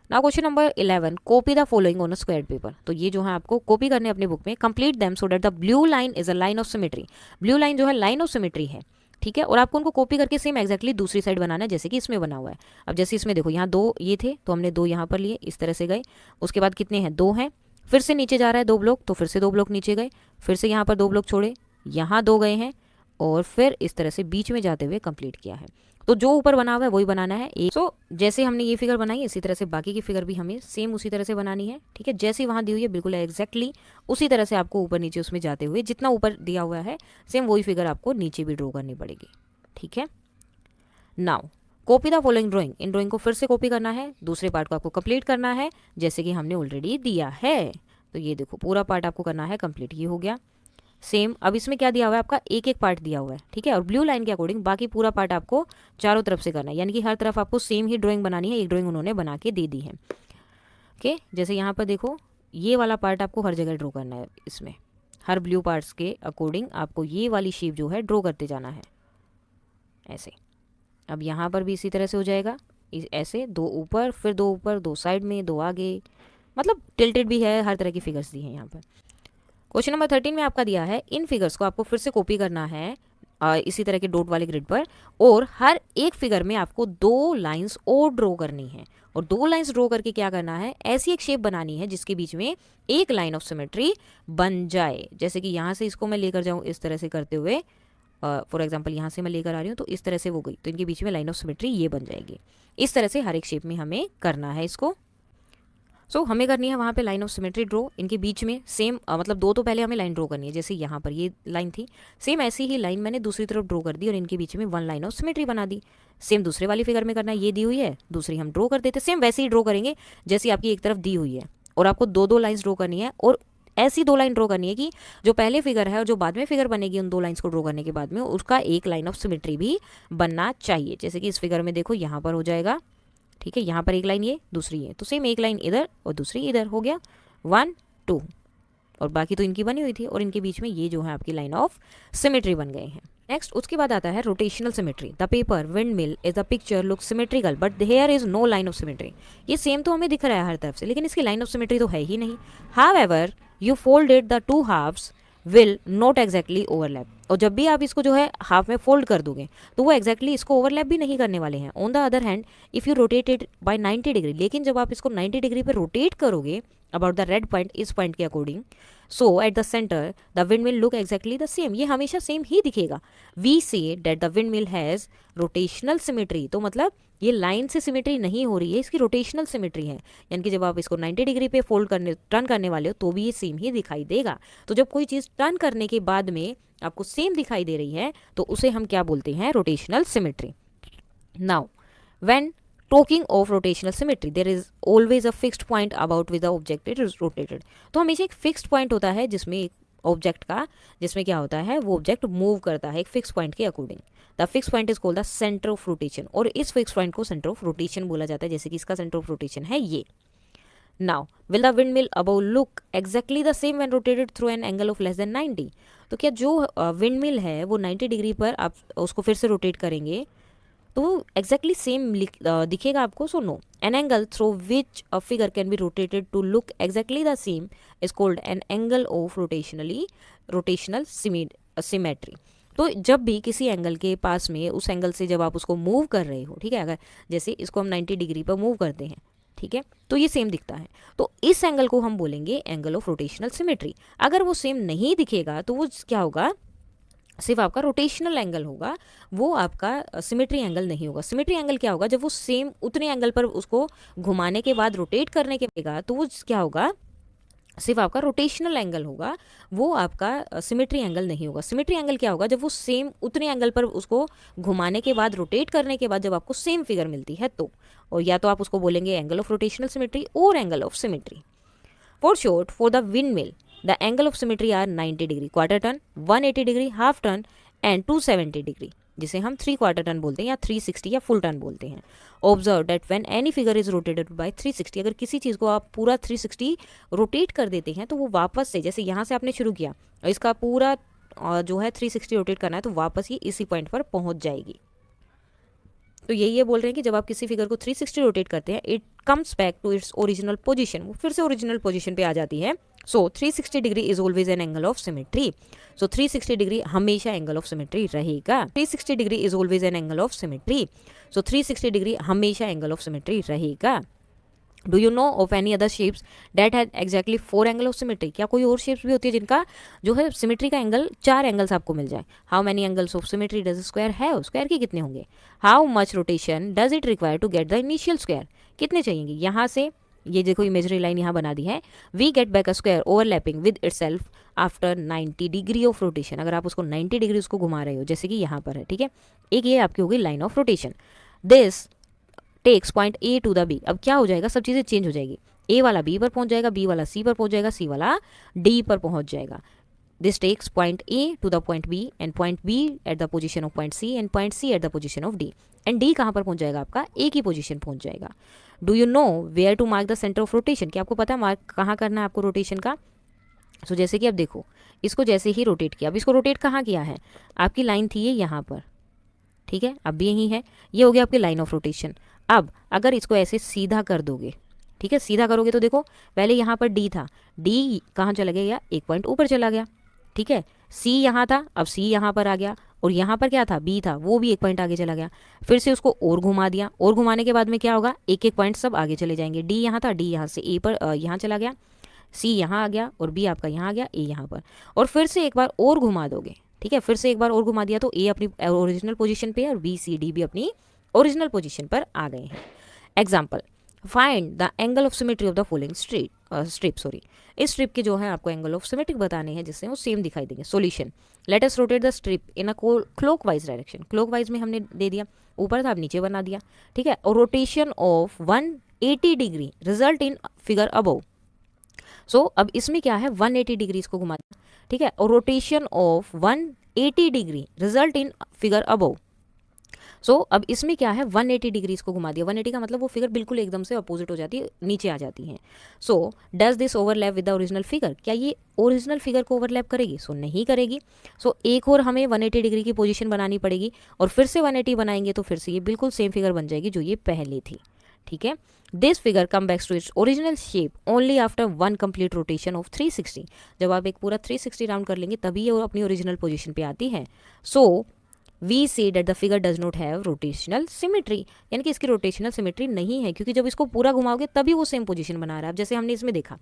Now question number 11, copy the following on a square paper. तो ये जो है आपको कॉपी करने अपने बुक में, complete them so that the blue line is a line of symmetry. Blue line जो है लाइन ऑफ सिमेट्री है, ठीक है। और आपको उनको कॉपी करके सेम एक्जैक्टली दूसरी साइड बनाना है, जैसे कि इसमें बना हुआ है। अब जैसे इसमें देखो यहाँ 2 ये थे, तो हमने 2 यहाँ पर लिए, इस तरह से गए। उसके बाद कितने हैं, 2 हैं, फिर से नीचे जा रहा है 2 ब्लॉक, तो फिर से 2 ब्लॉक नीचे गए, फिर से यहाँ पर 2 ब्लॉक छोड़े, यहाँ 2 गए हैं और फिर इस तरह से बीच में जाते हुए कंप्लीट किया है। तो जो ऊपर बना हुआ है वही बनाना है। सो जैसे हमने ये फिगर बनाई इसी तरह से बाकी की फिगर भी हमें सेम उसी तरह से बनानी है, ठीक है। जैसे वहाँ दी हुई है बिल्कुल एग्जैक्टली उसी तरह से आपको ऊपर नीचे उसमें जाते हुए जितना ऊपर दिया हुआ है सेम वही फिगर आपको नीचे भी ड्रॉ करनी पड़ेगी, ठीक है। Now copy the following drawing, in drawing को फिर से कॉपी करना है, दूसरे पार्ट को आपको कंप्लीट करना है जैसे कि हमने ऑलरेडी दिया है। तो ये देखो पूरा पार्ट आपको करना है कंप्लीट, ये हो गया सेम। अब इसमें क्या दिया हुआ है आपका, एक एक पार्ट दिया हुआ है, ठीक है। और ब्लू लाइन के अकॉर्डिंग बाकी पूरा पार्ट आपको चारों तरफ से करना है, यानी कि हर तरफ आपको सेम ही ड्राइंग बनानी है। एक ड्राइंग उन्होंने बना के दे दी है, ओके। जैसे यहाँ पर देखो ये वाला पार्ट आपको हर जगह ड्रॉ करना है, इसमें हर ब्लू पार्ट्स के अकॉर्डिंग आपको ये वाली शेप जो है ड्रॉ करते जाना है ऐसे। अब यहाँ पर भी इसी तरह से हो जाएगा, ऐसे 2 ऊपर, फिर 2 ऊपर, 2 साइड में, 2 आगे, मतलब टिल्टेड भी है, हर तरह की फिगर्स दी हैं यहाँ पर। क्वेश्चन नंबर 13 में आपका दिया है इन फिगर्स को आपको फिर से कॉपी करना है इसी तरह के डॉट वाले ग्रिड पर, और हर एक फिगर में आपको 2 लाइंस और ड्रॉ करनी है। और 2 लाइंस ड्रॉ करके क्या करना है, ऐसी एक शेप बनानी है जिसके बीच में एक लाइन ऑफ सिमेट्री बन जाए। जैसे कि यहाँ से इसको मैं लेकर जाऊँ इस तरह से करते हुए, फॉर एग्जाम्पल यहाँ से मैं लेकर आ रही हूँ तो इस तरह से वो गई, तो इनके बीच में लाइन ऑफ सिमेट्री ये बन जाएगी। इस तरह से हर एक शेप में हमें करना है इसको। सो हमें करनी है वहाँ पे लाइन ऑफ सिमेट्री ड्रॉ, इनके बीच में सेम मतलब 2 तो पहले हमें लाइन ड्रॉ करनी है। जैसे यहाँ पर ये लाइन थी, सेम ऐसी ही लाइन मैंने दूसरी तरफ ड्रॉ कर दी और इनके बीच में 1 लाइन ऑफ सिमेट्री बना दी। सेम दूसरे वाली फिगर में करना है, ये दी हुई है, दूसरी हम ड्रॉ कर देते, सेम वैसे ही ड्रॉ करेंगे जैसी आपकी एक तरफ दी हुई है। और आपको 2 लाइन्स ड्रॉ करनी है, और ऐसी 2 लाइन ड्रॉ करनी है कि जो पहले फिगर है और जो बाद में फिगर बनेगी उन 2 लाइन्स को ड्रॉ करने के बाद में उसका एक लाइन ऑफ सिमेट्री भी बनना चाहिए। जैसे कि इस फिगर में देखो यहाँ पर हो जाएगा, ठीक है। यहाँ पर एक लाइन ये, दूसरी है, तो सेम एक लाइन इधर और दूसरी इधर, हो गया 1 2, और बाकी तो इनकी बनी हुई थी और इनके बीच में ये जो है आपकी लाइन ऑफ सिमेट्री बन गए हैं। नेक्स्ट उसके बाद आता है rotational symmetry. The paper windmill is the picture look symmetrical but here is no line of symmetry. ये सेम तो हमें दिख रहा है हर तरफ से, लेकिन इसकी लाइन ऑफ सिमेट्री तो है ही नहीं। However you folded the 2 halves will not exactly overlap. और जब भी आप इसको जो है हाफ में फोल्ड कर दोगे तो वो एग्जैक्टली इसको ओवरलैप भी नहीं करने वाले हैं। On the other hand if you rotate it by 90 degree, लेकिन जब आप इसको 90 डिग्री पर रोटेट करोगे अबाउट द रेड पॉइंट, इस पॉइंट के according, so at the centre the windmill look exactly the same. ये हमेशा सेम ही दिखेगा। We say that the windmill has rotational symmetry, तो मतलब ये लाइन से सिमेट्री नहीं हो रही है, इसकी रोटेशनल सिमेट्री है। यानी कि जब आप इसको 90 डिग्री पे फोल्ड करने टर्न करने वाले हो तो भी ये सेम ही दिखाई देगा। तो जब कोई चीज़ टर्न करने के बाद में आपको सेम दिखाई दे रही है तो उसे हम क्या बोलते हैं, rotational symmetry. Now when talking of rotational symmetry there is always a fixed point about with the object is rotated. तो हमेशा एक फिक्स्ड पॉइंट होता है जिसमें एक ऑब्जेक्ट का, जिसमें क्या होता है वो ऑब्जेक्ट मूव करता है एक फिक्स पॉइंट के according. The fix point is called the centre of rotation, और इस फिक्स पॉइंट को सेंटर ऑफ रोटेशन बोला जाता है। जैसे कि इसका सेंटर ऑफ रोटेशन है ये। Now will the wind mill above look exactly the same when rotated through an angle of less than 90। तो क्या जो विंड मिल है वो 90 डिग्री पर आप उसको फिर से रोटेट करेंगे तो एग्जैक्टली सेम दिखेगा आपको। So no, an angle through which a figure can be rotated to look exactly the same is called an angle of rotational symmetry. तो जब भी किसी एंगल के पास में उस एंगल से जब आप उसको मूव कर रहे हो, ठीक है, अगर जैसे इसको हम 90 डिग्री पर मूव करते हैं, ठीक है, तो ये सेम दिखता है, तो इस एंगल को हम बोलेंगे एंगल ऑफ रोटेशनल सिमेट्री। अगर वो सेम नहीं दिखेगा तो वो क्या होगा, सिर्फ आपका रोटेशनल एंगल होगा, वो आपका सिमेट्री एंगल नहीं होगा। सिमेट्री एंगल क्या होगा, जब वो सेम उतने एंगल पर उसको घुमाने के बाद रोटेट करने के बाद तो वो क्या होगा, सिर्फ आपका रोटेशनल एंगल होगा, वो आपका सिमेट्री एंगल नहीं होगा। सिमेट्री एंगल क्या होगा, जब वो सेम उतने एंगल पर उसको घुमाने के बाद रोटेट करने के बाद जब आपको सेम फिगर मिलती है तो, और या तो आप उसको बोलेंगे एंगल ऑफ रोटेशनल सिमेट्री और angle of symmetry. For short, for the windmill the angle of symmetry are 90 degree, quarter turn, 180 degree, half turn and 270 degree, जिसे हम 3 क्वार्टर टर्न बोलते हैं या 360 या फुल टर्न बोलते हैं। Observe that when any figure is rotated bye 360, अगर किसी चीज़ को आप पूरा 360 रोटेट कर देते हैं तो वो वापस से, जैसे यहाँ से आपने शुरू किया और इसका पूरा जो है 360 रोटेट करना है तो वापस ही इसी पॉइंट पर पहुँच जाएगी। तो ये बोल रहे हैं कि जब आप किसी फिगर को 360 रोटेट करते हैं it comes back to its original position, वो फिर से ओरिजिनल पोजीशन पे आ जाती है। So 360 degree is always an angle of symmetry. So 360 degree हमेशा एंगल ऑफ सिमेट्री रहेगा। 360 degree is always an angle of symmetry. So 360 degree हमेशा एंगल ऑफ सिमेट्री रहेगा। Do you know of any other shapes that had exactly 4 angle of symmetry? क्या कोई और shapes भी होती है जिनका जो है सिमेट्री का एंगल 4 एंगल्स आपको मिल जाए? How many angles of symmetry does square have? Square के कितने होंगे? How much rotation does it require to get the initial square? कितने चाहिएंगे? यहाँ से ये देखो इमेजरी लाइन यहाँ बना दी है, we get back a square overlapping with itself after 90 degree of rotation. अगर आप उसको 90 डिग्री उसको घुमा रहे हो जैसे कि यहाँ पर है, ठीक है, एक ये आपकी हो गई line of rotation. This takes point A to the B. अब क्या हो जाएगा, सब चीज़ें चेंज हो जाएगी, ए वाला बी पर पहुंच जाएगा, बी वाला सी पर पहुंच जाएगा, सी वाला डी पर पहुंच जाएगा। This takes point A to the point B and point B at the position of point C and point C at the position of D, and D कहाँ पर पहुंच जाएगा आपका, ए की पोजीशन पहुंच जाएगा। Do you know where to mark the centre of rotation? क्या आपको पता है मार्क कहाँ करना है आपको रोटेशन का? सो जैसे कि अब देखो, इसको जैसे ही रोटेट किया, अब इसको रोटेट कहाँ किया है, आपकी लाइन थी ये यहाँ पर, ठीक है, अब भी यही है, ये हो गया आपकी लाइन ऑफ रोटेशन। अब अगर इसको ऐसे सीधा कर दोगे, ठीक है, सीधा करोगे तो देखो पहले यहाँ पर डी था, डी कहाँ चला गया, एक पॉइंट ऊपर चला गया, ठीक है, सी यहाँ था, अब सी यहाँ पर आ गया, और यहाँ पर क्या था, बी था, वो भी एक पॉइंट आगे चला गया। फिर से उसको और घुमा दिया, और घुमाने के बाद में क्या होगा, एक एक पॉइंट सब आगे चले जाएंगे। डी यहाँ था, डी यहाँ से ए पर यहाँ चला गया, सी यहाँ आ गया, और बी आपका यहाँ आ गया, ए यहाँ पर, और फिर से एक बार और घुमा दोगे, ठीक है, फिर से एक बार और घुमा दिया तो ए अपनी ओरिजिनल पोजीशन पे है और बी सी डी भी अपनी ओरिजिनल पोजीशन पर आ गए हैं। Example, find the angle of symmetry of the following strip sorry, इस स्ट्रिप के जो है आपको एंगल ऑफ सिमेट्रिक बताने हैं जिससे वो सेम दिखाई देंगे। Solution, let us rotate the strip in a clockwise direction. Clockwise में हमने दे दिया, ऊपर था अब नीचे बना दिया, ठीक है, और rotation of 180 degree result in figure above. So अब इसमें क्या है, 180 डिग्री इसको घुमा दिया, ठीक है, और rotation of 180 degree result in figure above. So अब इसमें क्या है, 180 डिग्री इसको घुमा दिया, 180 का मतलब वो फिगर बिल्कुल एकदम से अपोजिट हो जाती है, नीचे आ जाती है। So does this overlap with the original figure? क्या ये ओरिजिनल फिगर को ओवरलैप करेगी? सो नहीं करेगी। सो एक और हमें 180 डिग्री की पोजीशन बनानी पड़ेगी, और फिर से 180 बनाएंगे तो फिर से ये बिल्कुल सेम फिगर बन जाएगी जो ये पहले थी, ठीक है। This figure come backs to its original shape only after 1 complete rotation of 360। जब आप एक पूरा 360 राउंड कर लेंगे तभी ये अपनी ओरिजिनल पोजीशन पे आती है। So we say that the figure does not have rotational symmetry, यानी कि इसकी रोटेशनल सिमेट्री नहीं है, क्योंकि जब इसको पूरा घुमाओगे तभी वो सेम पोजीशन बना रहा है। अब जैसे हमने इसमें देखा,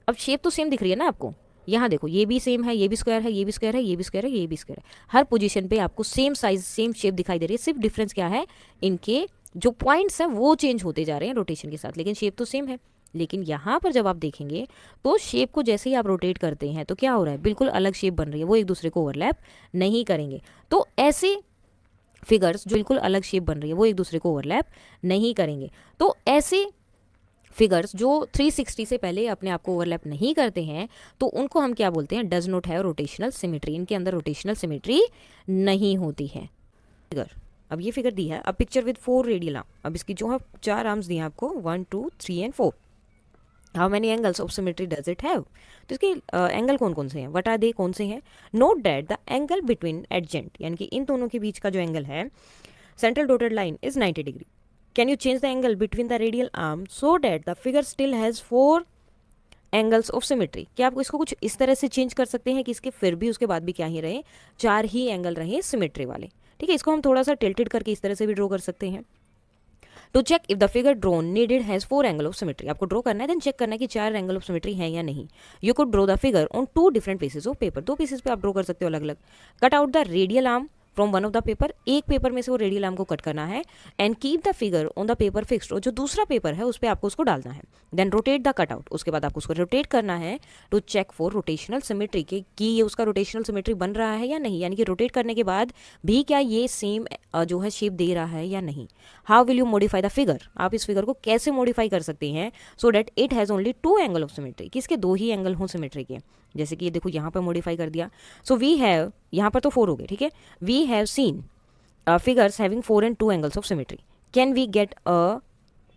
अब शेप तो सेम दिख रही है ना आपको, यहाँ देखो ये भी सेम है, ये भी स्क्वायर है, ये भी स्क्वायर है, ये भी स्क्वायर है, ये भी स्क्वायर है, हर पोजीशन पे आपको सेम साइज सेम शेप दिखाई दे रही है। सिर्फ डिफरेंस क्या है, इनके जो पॉइंट्स हैं वो चेंज होते जा रहे हैं रोटेशन के साथ, लेकिन शेप तो सेम है। लेकिन यहाँ पर जब आप देखेंगे तो शेप को जैसे ही आप रोटेट करते हैं तो क्या हो रहा है, बिल्कुल अलग शेप बन रही है, वो एक दूसरे को ओवरलैप नहीं करेंगे। तो ऐसे फिगर्स जो बिल्कुल अलग शेप बन रही है वो एक दूसरे को ओवरलैप नहीं करेंगे। तो ऐसे फिगर्स जो 360 से पहले अपने आप को ओवरलैप नहीं करते हैं तो उनको हम क्या बोलते हैं, does not have rotational symmetry. इनके अंदर रोटेशनल सिमेट्री नहीं होती है। फिगर, अब ये फिगर दी है, अब पिक्चर विद 4 रेडियल आर्म। अब इसकी जो है 4 आर्म्स दी हैं आपको, 1 2 3 and 4। How many angles of symmetry does it have? तो इसके एंगल कौन कौन से हैं, व्हाट आर दे, कौन से हैं? Note that the angle between adjacent, यानी कि इन दोनों के बीच का जो एंगल है, central dotted line is 90 degree. Can you change the angle between the radial arm so that the figure still has 4 angles of symmetry? क्या आप इसको कुछ इस तरह से चेंज कर सकते हैं कि इसके फिर भी उसके बाद भी क्या ही रहे, 4 ही एंगल रहे सिमेट्री वाले, ठीक है। इसको हम थोड़ा सा टिल्टेड करके इस तरह से भी ड्रॉ कर सकते हैं। To check if the figure drawn needed has 4 angle of symmetry, आपको ड्रॉ करना है, देन चेक करना है कि 4 एंगल ऑफ सिमेट्री है या नहीं। You could draw the figure on 2 different pieces of paper, 2 pieces पे आप ड्रॉ कर सकते हो अलग अलग। Cut out the radial arm from one of the paper, एक पेपर में से वो रेडियल आर्म को कट करना है, and keep the figure on the paper fixed, और जो दूसरा पेपर है उस पर आपको उसको डालना है। Then rotate the cut out, उसके बाद आपको उसको रोटेट करना है to check for rotational symmetry, कि ये उसका रोटेशनल सिमेट्री बन रहा है या नहीं, यानी कि रोटेट करने के बाद भी क्या ये सेम जो है शेप दे रहा है या नहीं। How will you modify the figure, आप इस फिगर को कैसे मॉडिफाई कर सकते हैं so that it has only 2 angle of symmetry, कि इसके 2 ही एंगल हों सिमेट्री के। जैसे कि ये देखो यहाँ पर मॉडिफाई कर दिया, सो वी हैव, यहाँ पर तो 4 हो गए, ठीक है, we have seen figures having 4 and 2 angles of symmetry. Can we get a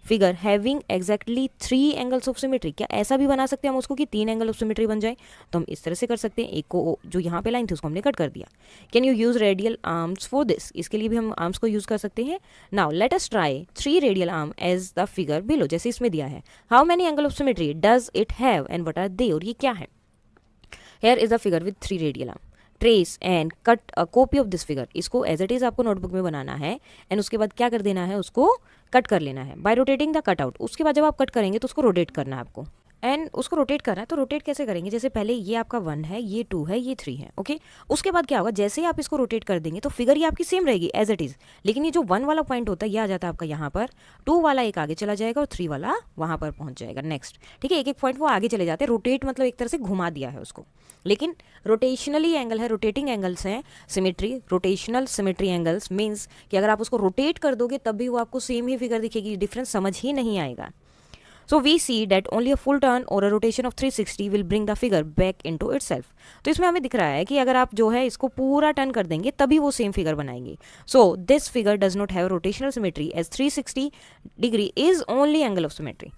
figure having exactly 3 angles of symmetry? क्या ऐसा भी बना सकते हैं हम उसको कि 3 एंगल ऑफ सिमेट्री बन जाए? तो हम इस तरह से कर सकते हैं, एक को जो यहाँ पे लाइन थी उसको हमने कट कर दिया। Can you use radial arms for this, इसके लिए भी हम आर्म्स को यूज कर सकते हैं। Now let us try 3 radial arm as the figure below, जैसे इसमें दिया है। How many angle of symmetry does it have and what are they, और ये क्या है। Here is the figure with 3 radial arm, trace and cut a copy of this figure, इसको as it is आपको नोटबुक में बनाना है, and उसके बाद क्या कर देना है, उसको कट कर लेना है bye rotating the cut out. उसके बाद जब आप कट करेंगे तो उसको रोटेट करना है आपको, एंड उसको रोटेट करना है। तो रोटेट कैसे करेंगे, जैसे पहले ये आपका 1 है, ये 2 है, ये 3 है, ओके। उसके बाद क्या होगा, जैसे ही आप इसको रोटेट कर देंगे तो फिगर ये आपकी सेम रहेगी एज इट इज़, लेकिन ये जो 1 वाला पॉइंट होता है ये आ जाता है आपका यहाँ पर, 2 वाला एक आगे चला जाएगा और 3 वाला वहाँ पर पहुँच जाएगा नेक्स्ट, ठीक है। एक एक पॉइंट वो आगे चले जाते हैं, रोटेट मतलब एक तरह से घुमा दिया है उसको, लेकिन रोटेशनली एंगल है, रोटेटिंग एंगल्स हैं symmetry, rotational symmetry angles means कि अगर आप उसको रोटेट कर दोगे तब भी वो आपको सेम ही फिगर दिखेगी, डिफरेंस समझ ही नहीं आएगा। So we see that only a full turn or a rotation of 360 will bring the figure back into itself. तो इसमें हमें दिख रहा है कि अगर आप जो है इसको पूरा टर्न कर देंगे तभी वो सेम फिगर बनाएंगे। So this figure does not have rotational symmetry as 360 degree is only angle of symmetry.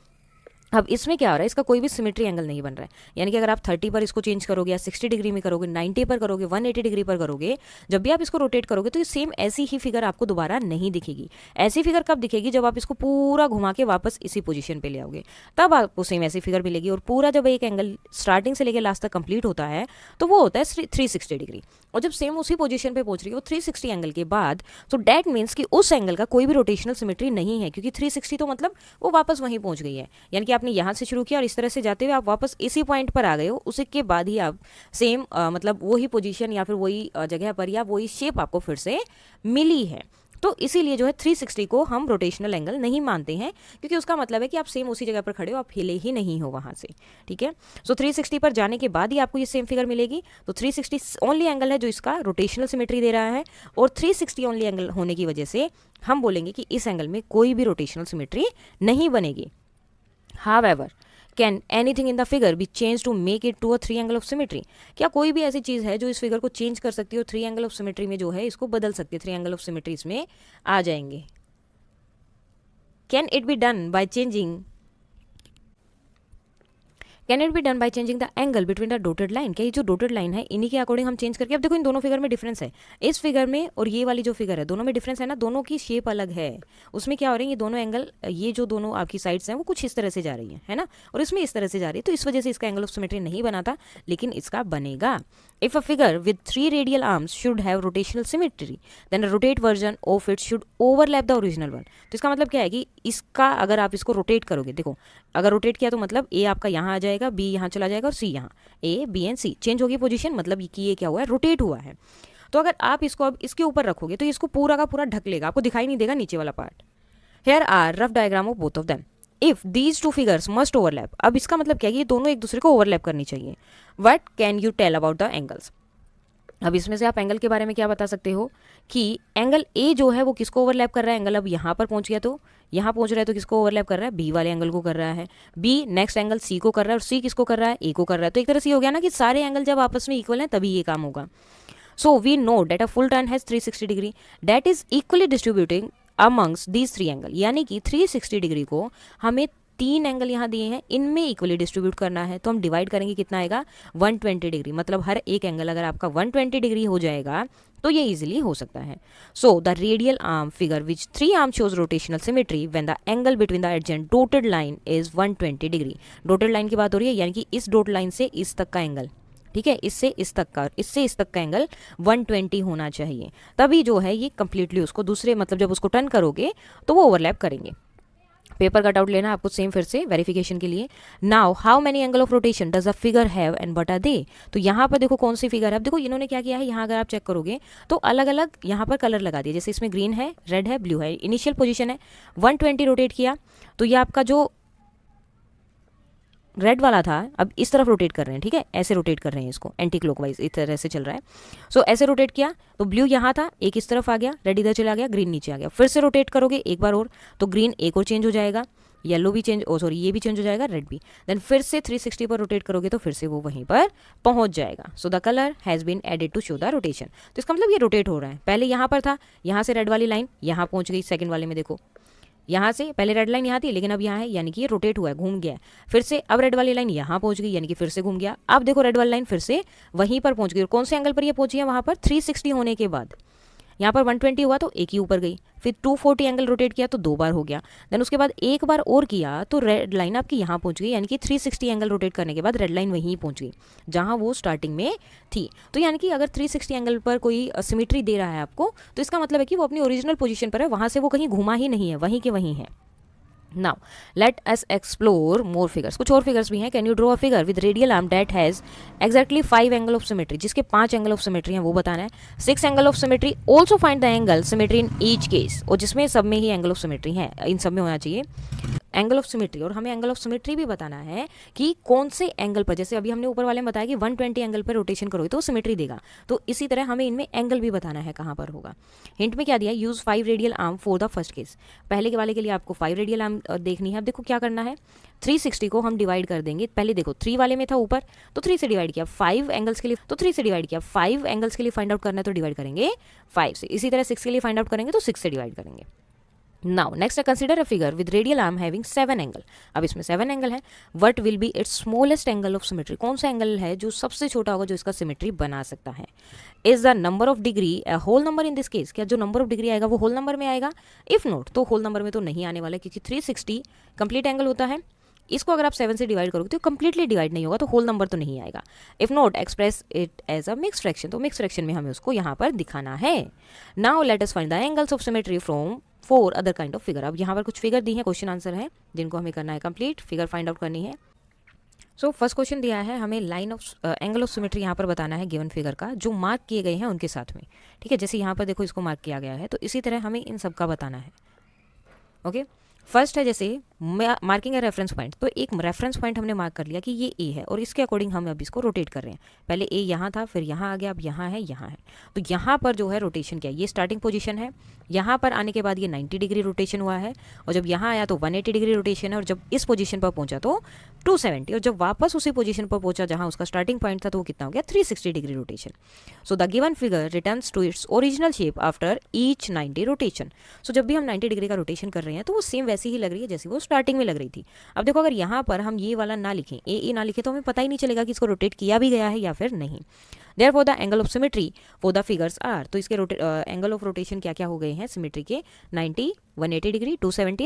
अब इसमें क्या हो रहा है, इसका कोई भी सिमेट्री एंगल नहीं बन रहा है, यानी कि अगर आप 30 पर इसको चेंज करोगे या 60 डिग्री में करोगे, 90 पर करोगे, 180 डिग्री पर करोगे, जब भी आप इसको रोटेट करोगे तो ये सेम ऐसी ही फिगर आपको दोबारा नहीं दिखेगी। ऐसी फिगर कब दिखेगी, जब आप इसको पूरा घुमा के वापस इसी पोजीशन पे ले आओगे, तब आपको सेम ऐसी फिगर मिलेगी। और पूरा जब एक एंगल स्टार्टिंग से लेकर लास्ट तक कंप्लीट होता है तो वो होता है 360 डिग्री, और जब सेम उसी पोजीशन पे पहुंच रही है वो 360 एंगल के बाद, तो डैट मीन्स कि उस एंगल का कोई भी रोटेशनल सिमेट्री नहीं है, क्योंकि 360 तो मतलब वो वापस वहीं पहुंच गई है, यानी कि आपने यहाँ से शुरू किया और इस तरह से जाते हुए आप वापस इसी पॉइंट पर आ गए हो, उसके बाद ही आप सेम मतलब वही पोजीशन या फिर वही जगह पर या वही शेप आपको फिर से मिली है। तो इसीलिए जो है 360 को हम रोटेशनल एंगल नहीं मानते हैं, क्योंकि उसका मतलब है कि आप सेम उसी जगह पर खड़े हो, आप हिले ही नहीं हो वहाँ से, ठीक है। सो 360 पर जाने के बाद ही आपको ये सेम फिगर मिलेगी। तो 360 ओनली एंगल है जो इसका रोटेशनल सिमेट्री दे रहा है, और 360 ओनली एंगल होने की वजह से हम बोलेंगे कि इस एंगल में कोई भी रोटेशनल सिमेट्री नहीं बनेगी। However, can anything in the figure be change to make it to a 3 angle of symmetry? क्या कोई भी ऐसी चीज़ है जो इस फिगर को चेंज कर सकती है और 3 एंगल ऑफ सिमेट्री में जो है इसको बदल सकती है, 3 एंगल ऑफ सिमेट्री इसमें आ जाएंगे। Can it be done by changing can it be done by changing the angle between the dotted line? क्या ये जो डॉटेड लाइन है इन्हीं के अकॉर्डिंग हम चेंज करके, अब देखो इन दोनों फिगर में डिफरेंस है, इस फिगर में और ये वाली जो फिगर है दोनों में डिफरेंस है ना, दोनों की शेप अलग है। उसमें क्या हो रही है, ये दोनों एंगल, ये जो दोनों आपकी साइड्स हैं वो कुछ इस तरह से जा रही है ना, और इसमें इस तरह से जा रही है, तो इस वजह से इसका एंगल ऑफ सिमेट्री नहीं बना था, लेकिन इसका बनेगा। If a figure with 3 radial arms should have rotational symmetry then a rotate version of it should overlap the original one. तो इसका मतलब क्या है कि इसका अगर आप इसको रोटेट करोगे, देखो अगर रोटेट किया तो मतलब ए आपका यहाँ आ जाएगा, बी यहाँ चला जाएगा और सी यहाँ, A B and C change होगी पोजीशन, मतलब कि ये क्या हुआ है, रोटेट हुआ है। तो अगर आप इसको अब इसके ऊपर रखोगे तो इसको पूरा का पूरा ढक लेगा, आपको दिखाई नहीं देगा नीचे वाला part. Here are rough diagram of both of them if these two figures must overlap. अब इसका मतलब क्या है कि ये दोनों एक दूसरे को ओवरलैप करनी चाहिए। What can you tell about the angles? अब इसमें से आप एंगल के बारे में क्या बता सकते हो कि एंगल ए जो है वो किसको ओवरलैप कर रहा है, एंगल अब यहाँ पर पहुंच गया तो यहाँ पहुंच रहा है तो किसको ओवरलैप कर रहा है, बी वाले एंगल को कर रहा है, बी नेक्स्ट एंगल सी को कर रहा है और सी किसको कर रहा है, ए को कर रहा है। तो एक तरह से हो गया ना कि सारे एंगल जब आपस में इक्वल हैं तभी ये काम होगा। So we know that a full turn has 360 degree that is equally distributing amongst these 3 angle, यानी कि 360 डिग्री को हमें 3 एंगल यहाँ दिए हैं, इनमें इक्वली डिस्ट्रीब्यूट करना है। तो हम डिवाइड करेंगे, कितना आएगा 120 डिग्री, मतलब हर एक एंगल अगर आपका 120 डिग्री हो जाएगा तो ये इजीली हो सकता है। So the radial arm figure which 3 arm shows rotational symmetry when the angle between the adjacent dotted line is 120 degree. Dotted line की बात हो रही है, यानी कि इस डॉट लाइन से इस तक का एंगल, ठीक है, इससे इस तक का, इससे इस तक का एंगल 120 होना चाहिए, तभी जो है ये कंप्लीटली उसको दूसरे, मतलब जब उसको टर्न करोगे तो वो ओवरलैप करेंगे। पेपर कट आउट लेना आपको सेम फिर से वेरिफिकेशन के लिए। Now how many angle of rotation does a figure have and what are they? तो यहाँ पर देखो कौन सी फिगर है। अब देखो इन्होंने क्या किया है, यहाँ अगर आप चेक करोगे तो अलग अलग यहाँ पर कलर लगा दिए, जैसे इसमें ग्रीन है, रेड है, ब्लू है। इनिशियल पोजीशन है 120 रोटेट किया तो ये आपका जो रेड वाला था अब इस तरफ रोटेट कर रहे हैं, ठीक है, ऐसे रोटेट कर रहे हैं इसको एंटी क्लॉकवाइज, इस तरह से चल रहा है। सो ऐसे रोटेट किया तो ब्लू यहाँ था, एक इस तरफ आ गया, रेड इधर चला गया, ग्रीन नीचे आ गया। फिर से रोटेट करोगे एक बार और तो ग्रीन एक और चेंज हो जाएगा, येलो भी चेंज, सॉरी ये भी चेंज हो जाएगा, रेड भी। देन फिर से 360 पर रोटेट करोगे तो फिर से वो वहीं पर पहुंच जाएगा। So the colour has been added to show the rotation. तो इसका मतलब ये रोटेट हो रहा है। पहले यहाँ पर था, यहाँ से रेड वाली लाइन यहाँ पहुँच गई, सेकेंड वाले में देखो यहाँ से पहले रेड लाइन यहाँ थी लेकिन अब यहाँ है, यानी कि ये रोटेट हुआ है, घूम गया है। फिर से अब रेड वाली लाइन यहाँ पहुँच गई, यानी कि फिर से घूम गया। अब देखो रेड वाली लाइन फिर से वहीं पर पहुँच गई, और कौन से एंगल पर ये पहुँची है, वहाँ पर 360 होने के बाद। यहाँ पर 120 हुआ तो एक ही ऊपर गई, फिर 240 एंगल रोटेट किया तो 2 बार हो गया, देन उसके बाद एक बार और किया तो रेड लाइन आपकी यहाँ पहुँच गई, यानी कि 360 एंगल रोटेट करने के बाद रेड लाइन वहीं पहुँच गई जहाँ वो स्टार्टिंग में थी। तो यानी कि अगर 360 एंगल पर कोई सिमेट्री दे रहा है आपको, तो इसका मतलब है कि वो अपनी ओरिजिनल पोजीशन पर है, वहाँ से वो कहीं घुमा ही नहीं है, वहीं के वहीं है। Now let us explore more figures, कुछ और फिगर्स भी हैं। Can you draw a figure with radial arm that has exactly 5 angle of symmetry, जिसके 5 एंगल ऑफ सिमेट्री हैं वो बताना है। 6 angle of symmetry, also find the angle symmetry in each case, और जिसमें सब में ही एंगल ऑफ सिमेट्री है, इन सब में होना चाहिए एंगल ऑफ सिमेट्री। और हमें एंगल ऑफ सिमेट्री भी बताना है कि कौन से एंगल पर, जैसे अभी हमने ऊपर वाले में बताया कि 120 एंगल पर रोटेशन करोगे तो सिमेट्री देगा, तो इसी तरह हमें इनमें एंगल भी बताना है कहाँ पर होगा। हिंट में क्या दिया, use 5 radial arm for the first case, पहले के वाले के लिए आपको 5 रेडियल आर्म देखनी है। अब देखो क्या करना है, 360 को हम डिवाइड कर देंगे, पहले देखो 3 वाले में था ऊपर तो 3 से डिवाइड किया, 5 एंगल्स के लिए तो 3 से डिवाइड किया, 5 एंगल्स के लिए फाइंड आउट करना है तो डिवाइड करेंगे 5 से, इसी तरह 6 के लिए फाइंड आउट करेंगे तो 6 से डिवाइड करेंगे। Now next consider a figure with radial arm having 7 angle, अब इसमें 7 एंगल है, what will be it's smallest angle of symmetry, कौन सा एंगल है जो सबसे छोटा होगा जो इसका सिमेट्री बना सकता है। Is the number of degree a whole number in this case, क्या जो नंबर ऑफ डिग्री आएगा वो होल नंबर में आएगा, इफ नॉट तो होल नंबर में तो नहीं आने वाला, क्योंकि 360 कंप्लीट एंगल होता है, इसको अगर आप 7 से डिवाइड करोगे तो कंप्लीटली डिवाइड नहीं होगा, तो होल नंबर तो नहीं आएगा। If not express it as a mix fraction, तो मिक्स फ्रैक्शन में हमें उसको यहाँ पर दिखाना है। Now let us find the angles of symmetry from 4 other kind of figure. अब यहाँ पर कुछ फिगर दी है, क्वेश्चन आंसर है जिनको हमें करना है कंप्लीट, फिगर फाइंड आउट करनी है। सो फर्स्ट क्वेश्चन दिया है हमें line of angle of symmetry यहाँ पर बताना है गिवन फिगर का, जो मार्क किए गए हैं उनके साथ में, ठीक है। जैसे यहाँ पर देखो इसको मार्क किया गया है, तो इसी तरह हमें इन सब का बताना है। ओके, फर्स्ट है जैसे मार्किंग है रेफरेंस पॉइंट, तो एक रेफरेंस पॉइंट हमने मार्क कर लिया कि ये ए है, और इसके अकॉर्डिंग हम अब इसको रोटेट कर रहे हैं। पहले ए यहाँ था, फिर यहाँ आ गया, अब यहाँ है, यहाँ है, तो यहाँ पर जो है रोटेशन क्या है, ये स्टार्टिंग पोजीशन है, यहाँ पर आने के बाद ये 90 डिग्री रोटेशन हुआ है, और जब यहाँ आया तो 180 डिग्री रोटेशन है, और जब इस पोजीशन पर पहुंचा तो 270, और जब वापस उसी पोजीशन पर पहुंचा जहाँ उसका स्टार्टिंग पॉइंट था तो वो कितना हो गया, 360 degree rotation. So the given figure returns to its original shape after each 90 rotation. So जब भी हम 90 डिग्री का रोटेशन कर रहे हैं तो वो सेम वैसी ही लग रही है जैसे वो स्टार्टिंग में लग रही थी। अब देखो अगर यहाँ पर हम ये वाला ना लिखें, ए ना लिखें, तो हमें पता ही नहीं चलेगा कि इसको रोटेट किया भी गया है या फिर नहीं। Therefore the angle of symmetry for the figures are, तो इसके एंगल ऑफ रोटेशन क्या क्या हो गए हैं सिमेट्री के, 90, 180 डिग्री, 270